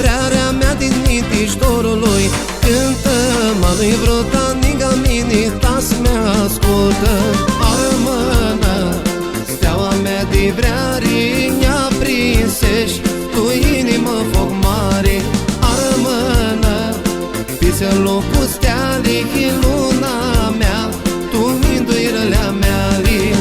Vrearea mea din mitiștorului cântă-mă lui vrotaniga mini, tas mi-ascultă. Armână, steaua mea de vreari ne-a prinsești, tu inimă foc mare. Armână, pise în locul stealii, luna mea, tu minduirălea mea-li.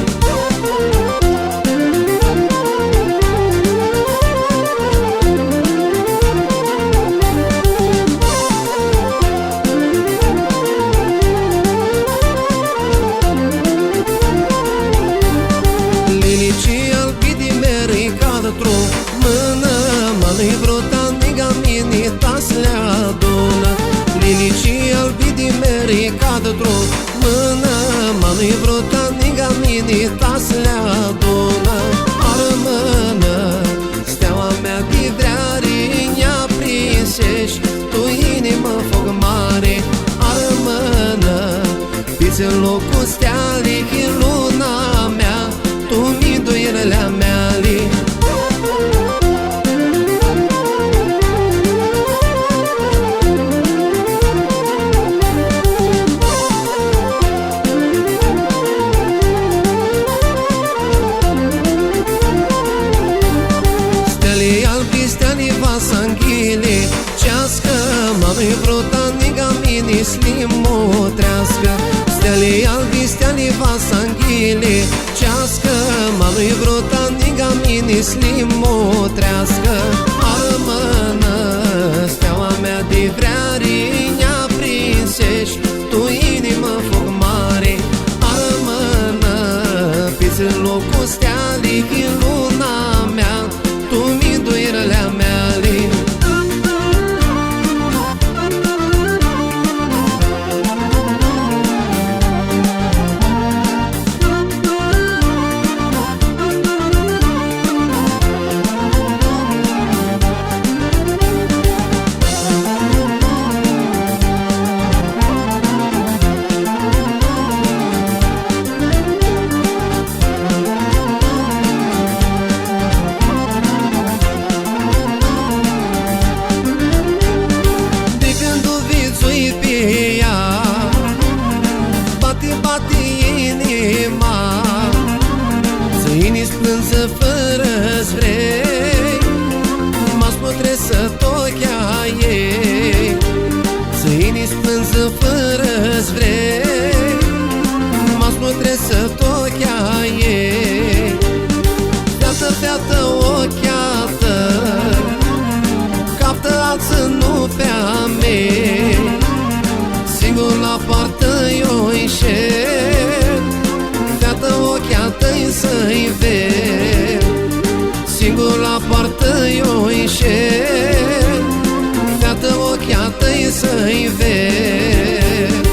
Mână-mă lui vrotaniga mini, tas le-adună. Lilicii albi din meri cad drum. Mână-mă lui vrotaniga mini, tas le-adună. Armână, steaua mea de vreari ne-a prinsești, tu inimă foc mare. Armână, fiți în locul stealii, luna mea, tu minduirălea mea-li. Cească-mă lui vrotaniga mini, slimutrească. Stelii albi, stelii vasanghile, cească-mă lui vrotaniga mini, slimutrească. Armână, steaua mea de vreari ne-a prinsești, tu inimă foc mare. Armână, fiți în locul stealii, luna mea, tu minduirălea mea-li. Bate inima, ține-ți plânsă fără-ți vrei, m-ați putresă tochea ei. Ține-ți plânsă fără-ți vrei, m-ați putresă tochea ei. Feată, feată, ochiată, captă alță nu pe-a mei. Singur la poartă eu înșel, feată ochea-tăi să-i ved. Singur la poartă eu înșel, feată ochea-tăi să-i ved.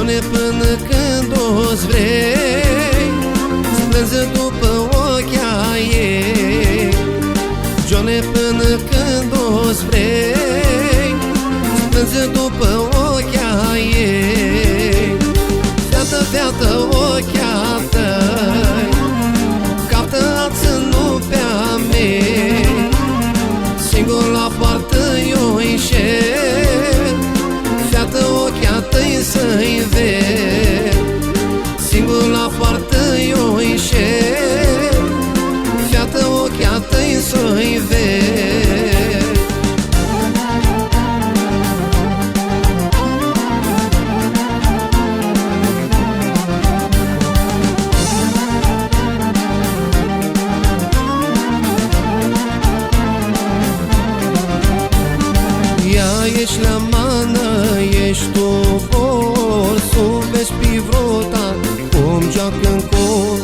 Joane, până când o-ți vrei, strânză după ochii ei. Joane, până când o-ți vrei, strânză după ochii ei. Fiată, fiată, ochii tăi captă-ați în nupea mea, singur la poartă eu înșel. Fiată, ochii tăi să-i ved, singur la poartă eu înșel. Fiată, ochii tăi să-i ved. Ești la mană, ești tu por, să vezi pe vrota cum joacă în cor.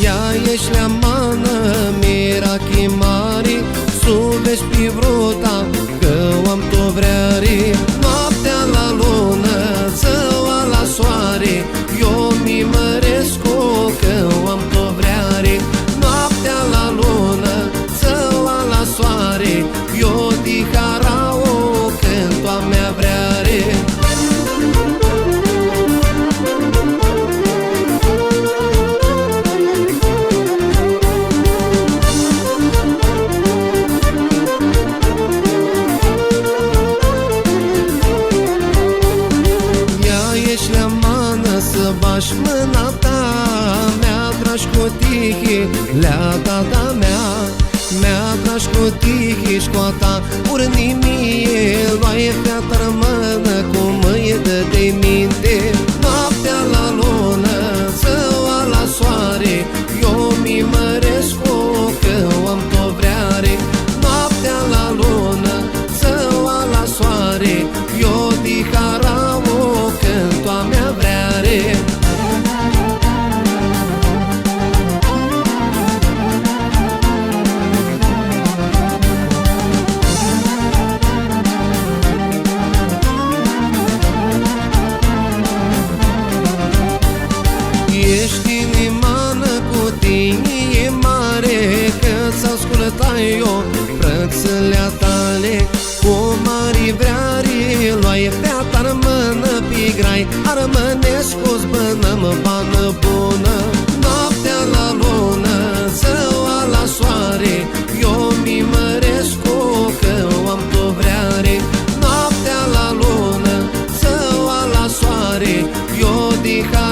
Ea ești la mană, mirachi mari, să vezi pe vrota că o-am tot vreari. Noaptea la lună, ziua la soare, eu mi măresc-o că o-am tot vreari. Noaptea la lună, ziua la soare, eu diharau a mea vreare. Ia ești la mană să bași mâna ta, mi-a dragi cu tihii, lea tata mea. Mi-a dragi cu tihii școata, urni mie, luaie fiată rămână, cum îi dă de minte. Noaptea la lună, ziua la soare, eu mi măresc-o că o-am tot vreare. Noaptea la lună, ziua la soare, eu diharau când toa mea vreare. Ești inimană cu tine mare, că-ți ascultai eu prățălea tale. Cu mari vreari, luai feata rămână pe grai, armănesc o-ți bănăm bană bună. Noaptea la lună, ziua la soare, eu mi măresc-o că o-am tot vreare. Noaptea la lună, ziua la soare, eu diha